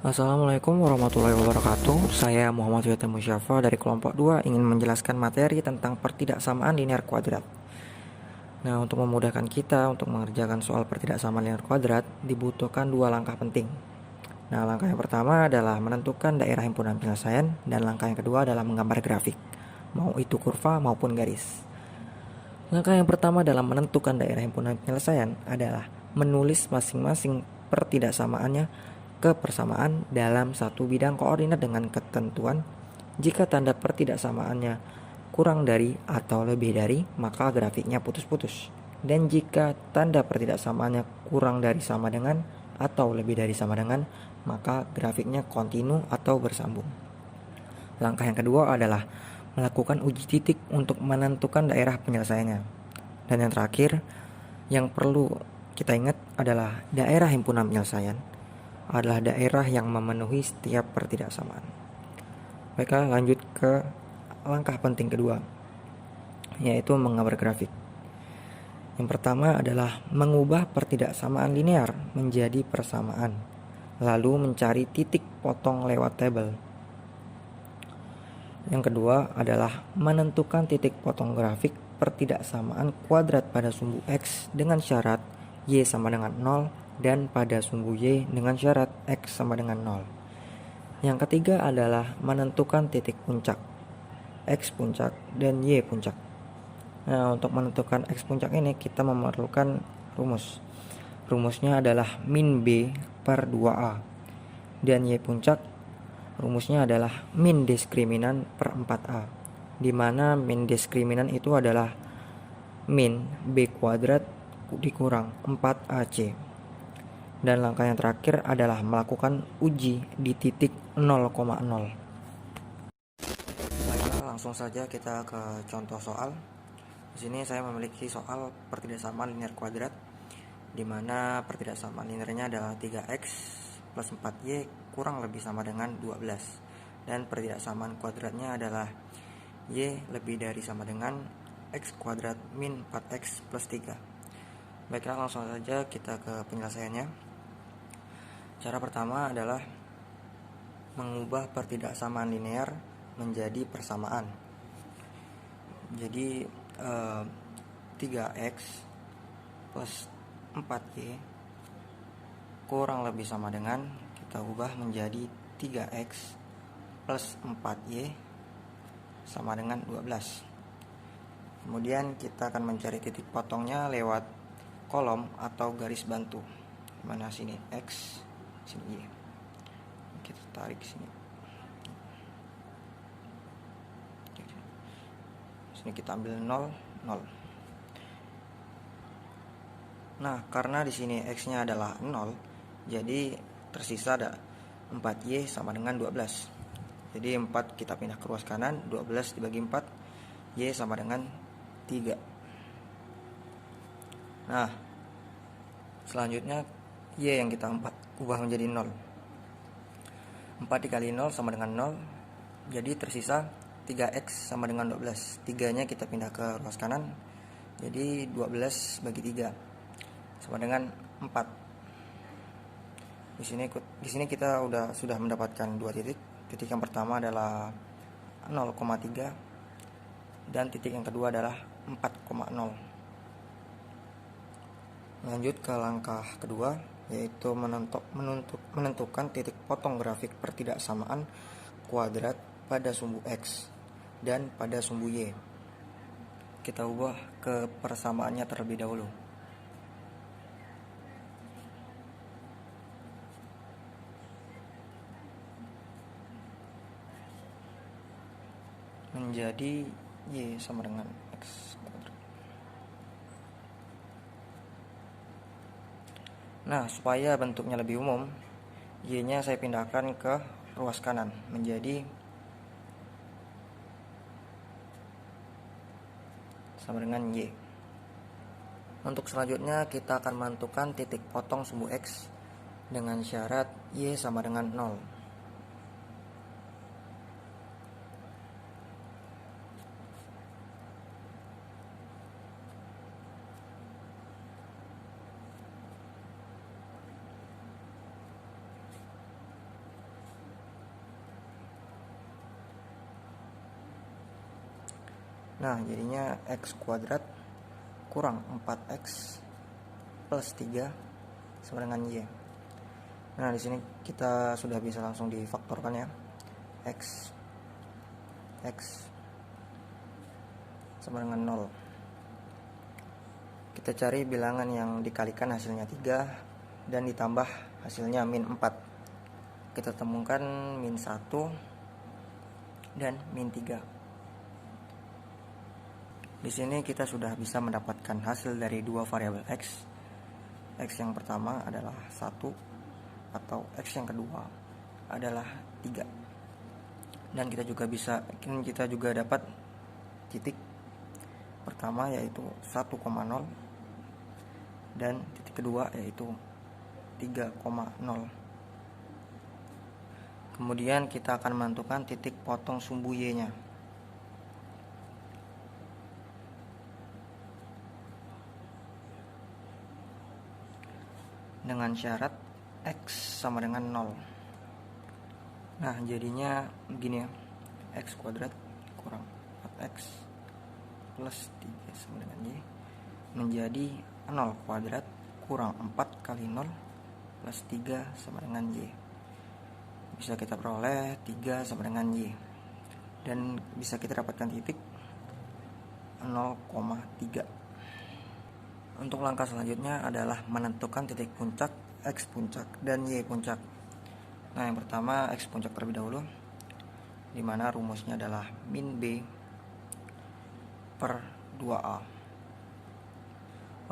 Assalamualaikum warahmatullahi wabarakatuh. Saya Muhammad Yata Musyafa dari kelompok 2 ingin menjelaskan materi tentang pertidaksamaan linear kuadrat. Nah, untuk memudahkan kita untuk mengerjakan soal pertidaksamaan linear kuadrat dibutuhkan dua langkah penting. Nah, langkah yang pertama adalah menentukan daerah himpunan penyelesaian dan langkah yang kedua adalah menggambar grafik, mau itu kurva maupun garis. Langkah yang pertama dalam menentukan daerah himpunan penyelesaian adalah menulis masing-masing pertidaksamaannya ke persamaan dalam satu bidang koordinat dengan ketentuan jika tanda pertidaksamaannya kurang dari atau lebih dari maka grafiknya putus-putus, dan jika tanda pertidaksamaannya kurang dari sama dengan atau lebih dari sama dengan maka grafiknya kontinu atau bersambung. Langkah yang kedua adalah melakukan uji titik untuk menentukan daerah penyelesaiannya. Dan yang terakhir yang perlu kita ingat adalah daerah himpunan penyelesaian adalah daerah yang memenuhi setiap pertidaksamaan. Baiklah, lanjut ke langkah penting kedua, yaitu menggambar grafik. Yang pertama adalah mengubah pertidaksamaan linear menjadi persamaan, lalu mencari titik potong lewat tabel. Yang kedua adalah menentukan titik potong grafik pertidaksamaan kuadrat pada sumbu X dengan syarat Y sama dengan 0 dan pada sumbu Y dengan syarat X sama dengan 0. Yang ketiga adalah menentukan titik puncak, X puncak dan Y puncak. Nah, untuk menentukan X puncak ini kita memerlukan rumus. Rumusnya adalah min B per 2A. Dan Y puncak rumusnya adalah min diskriminan per 4A, di mana min diskriminan itu adalah min B kuadrat dikurang 4AC. Dan langkah yang terakhir adalah melakukan uji di titik 0,0. Baiklah, langsung saja kita ke contoh soal. Di sini saya memiliki soal pertidaksamaan linear kuadrat, di mana pertidaksamaan linearnya adalah 3x plus 4y kurang lebih sama dengan 12, dan pertidaksamaan kuadratnya adalah y lebih dari sama dengan x kuadrat min 4x plus 3. Baiklah, langsung saja kita ke penyelesaiannya. Cara pertama adalah mengubah pertidaksamaan linear menjadi persamaan. Jadi 3x plus 4y kurang lebih sama dengan, kita ubah menjadi 3x plus 4y sama dengan 12. Kemudian kita akan mencari titik potongnya lewat kolom atau garis bantu, mana sini x, sini y. Kita tarik sini. Sini kita ambil 0, 0. Nah, karena di sini x-nya adalah 0, jadi tersisa ada 4y sama dengan 12. Jadi 4 kita pindah ke ruas kanan, 12 dibagi 4, y sama dengan 3. Nah, selanjutnya y yang kita ubah menjadi 0. 4 dikali 0 sama dengan 0, jadi tersisa 3x sama dengan 12. 3-nya kita pindah ke ruas kanan, jadi 12 bagi 3 sama dengan 4. Di sini kita sudah mendapatkan dua titik. Titik yang pertama adalah 0,3 dan titik yang kedua adalah 4,0. Lanjut ke langkah kedua, yaitu menentukan titik potong grafik pertidaksamaan kuadrat pada sumbu X dan pada sumbu Y. Kita ubah ke persamaannya terlebih dahulu. Menjadi Y sama dengan X kuadrat. Nah, supaya bentuknya lebih umum, Y-nya saya pindahkan ke ruas kanan menjadi sama dengan Y. Untuk selanjutnya kita akan menentukan titik potong sumbu X dengan syarat Y sama dengan 0. Nah, jadinya X kuadrat kurang 4X plus 3 sama dengan Y. Nah, di sini kita sudah bisa langsung difaktorkan ya. X sama dengan 0. Kita cari bilangan yang dikalikan hasilnya 3 dan ditambah hasilnya min 4. Kita temukan min 1 dan min 3. Di sini kita sudah bisa mendapatkan hasil dari dua variabel X. X yang pertama adalah 1 atau X yang kedua adalah 3. Dan kita juga dapat titik pertama yaitu 1,0 dan titik kedua yaitu 3,0. Kemudian kita akan menentukan titik potong sumbu Y-nya. Dengan syarat X sama dengan 0. Nah, jadinya begini ya. X kuadrat kurang 4X plus 3 sama dengan Y menjadi 0 kuadrat kurang 4 kali 0 plus 3 sama dengan Y. Bisa kita peroleh 3 sama dengan Y. Dan bisa kita dapatkan titik 0,3. Untuk langkah selanjutnya adalah menentukan titik puncak, X puncak, dan Y puncak. Nah, yang pertama X puncak terlebih dahulu, dimana rumusnya adalah min B per 2A.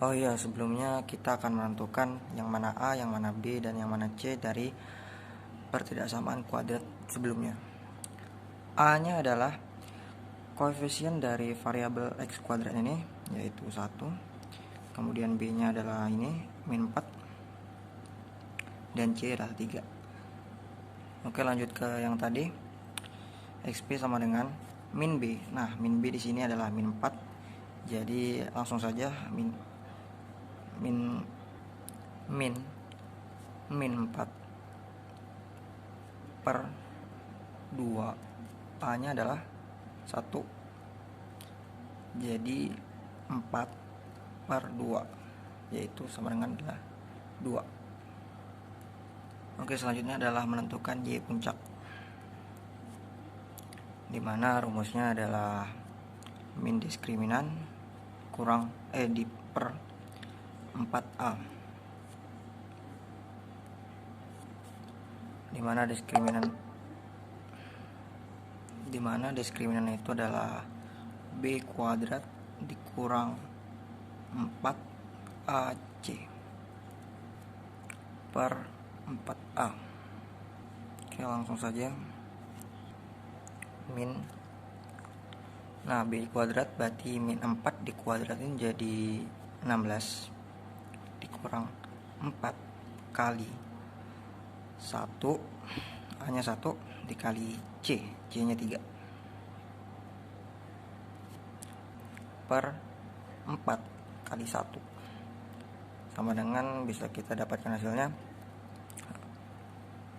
Oh iya, sebelumnya kita akan menentukan yang mana A, yang mana B, dan yang mana C dari pertidaksamaan kuadrat sebelumnya. A nya adalah koefisien dari variabel X kuadrat ini, yaitu 1. Kemudian B nya adalah ini, min 4. Dan C adalah 3. Oke, lanjut ke yang tadi. XP sama dengan min B. Nah, min B di sini adalah min 4. Jadi langsung saja min 4 per 2. A nya adalah 1. Jadi 4 per 2 yaitu sama dengan 2. Oke, selanjutnya adalah menentukan Y puncak, dimana rumusnya adalah min diskriminan kurang di per 4A, dimana diskriminan itu adalah B kuadrat dikurang 4AC per 4A. Oke, langsung saja min. Nah, B kuadrat berarti min 4 dikuadratin jadi 16 dikurang 4 kali 1, A nya 1 dikali C nya 3 per 4 kali 1 sama dengan, bisa kita dapatkan hasilnya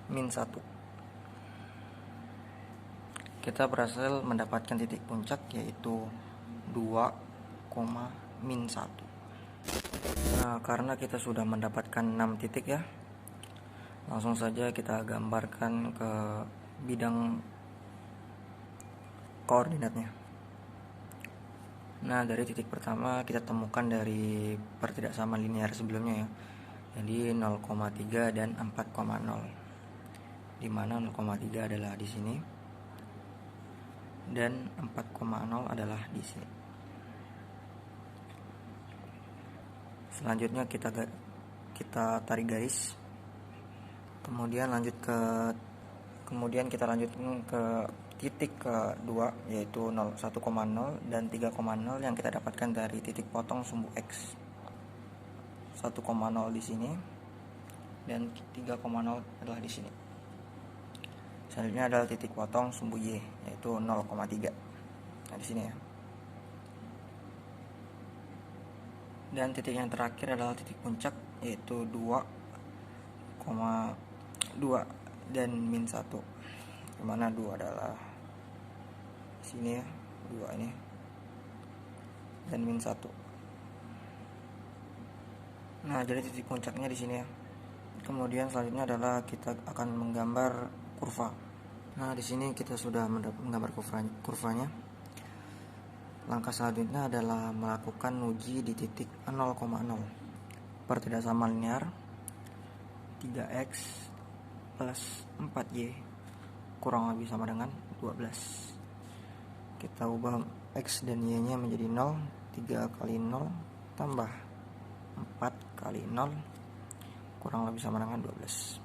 min 1. Kita berhasil mendapatkan titik puncak yaitu 2, min 1. Nah, karena kita sudah mendapatkan 6 titik ya, langsung saja kita gambarkan ke bidang koordinatnya. Nah, dari titik pertama kita temukan dari pertidaksamaan linear sebelumnya ya, jadi 0,3 dan 4,0, dimana 0,3 adalah di sini dan 4,0 adalah di sini. Selanjutnya kita tarik garis, kemudian kita lanjutkan ke titik kedua yaitu 1,0 dan 3,0 yang kita dapatkan dari titik potong sumbu X. 1,0 di sini dan 3,0 adalah di sini. Selanjutnya adalah titik potong sumbu Y yaitu 0,3. Nah, di sini ya. Dan titik yang terakhir adalah titik puncak yaitu 2,2 dan min 1, dimana 2 adalah sini ya, 2 ini dan min 1. Nah, jadi titik puncaknya di sini ya. Kemudian selanjutnya adalah kita akan menggambar kurva. Nah, di sini kita sudah menggambar kurvanya. Langkah selanjutnya adalah melakukan uji di titik 0,0. Pertidaksamaan linear 3x plus 4y kurang lebih sama dengan 12. Kita ubah x dan y nya menjadi 0. 3 kali 0 tambah 4 kali 0 kurang lebih sama dengan 12.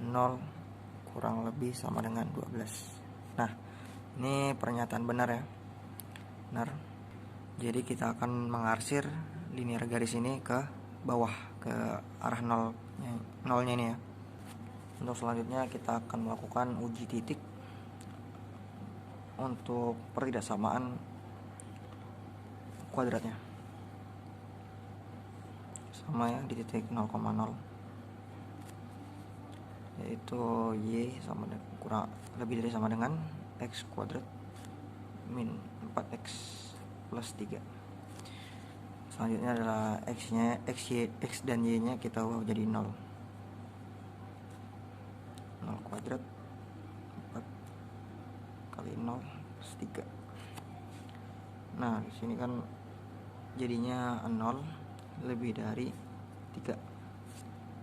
0 kurang lebih sama dengan 12. Nah, ini pernyataan benar ya. Benar. Jadi kita akan mengarsir linear garis ini ke bawah, ke arah 0-nya ini ya. Untuk selanjutnya kita akan melakukan uji titik untuk pertidaksamaan kuadratnya. Sama ya, di titik 0,0, yaitu y sama kurang lebih dari sama dengan x kuadrat min 4x plus 3. Selanjutnya adalah x dan y nya kita ubah jadi 0 kuadrat 4 kali 0 plus 3. Nah, di sini kan jadinya 0 lebih dari 3.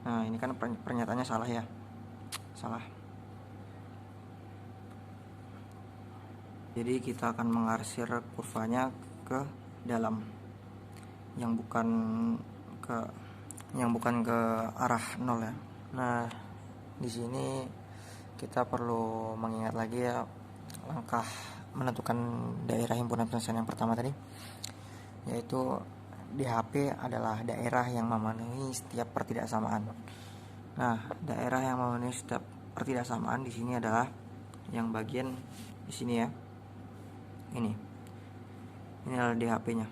Nah, ini kan pernyataannya salah ya. Salah. Jadi kita akan mengarsir kurvanya ke dalam, yang bukan ke arah 0 ya. Nah, di sini kita perlu mengingat lagi ya langkah menentukan daerah himpunan penyelesaian yang pertama tadi, yaitu DHP adalah daerah yang memenuhi setiap pertidaksamaan. Nah, daerah yang memenuhi setiap pertidaksamaan di sini adalah yang bagian di sini ya. Ini adalah DHP-nya.